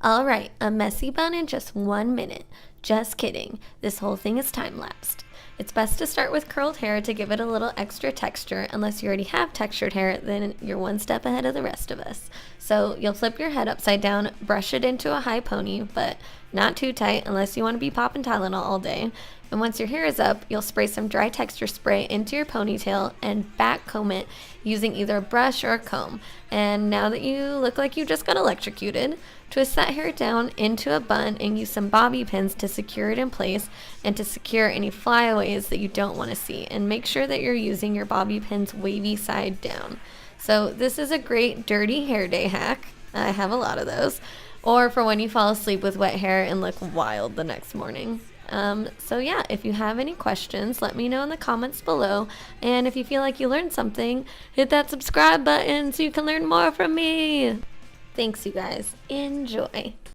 Alright, a messy bun in just 1 minute. Just kidding. This whole thing is time-lapsed. It's best to start with curled hair to give it a little extra texture. Unless you already have textured hair, then you're one step ahead of the rest of us. So you'll flip your head upside down, brush it into a high pony, but not too tight unless you want to be popping Tylenol all day. And once your hair is up, you'll spray some dry texture spray into your ponytail and back comb it using either a brush or a comb. And now that you look like you just got electrocuted, twist that hair down into a bun and use some bobby pins to secure it in place and to secure any flyaways that you don't want to see. And make sure that you're using your bobby pins wavy side down. So this is a great dirty hair day hack. I have a lot of those. Or for when you fall asleep with wet hair and look wild the next morning. So yeah, if you have any questions, let me know in the comments below. And if you feel like you learned something, hit that subscribe button so you can learn more from me. Thanks, you guys. Enjoy.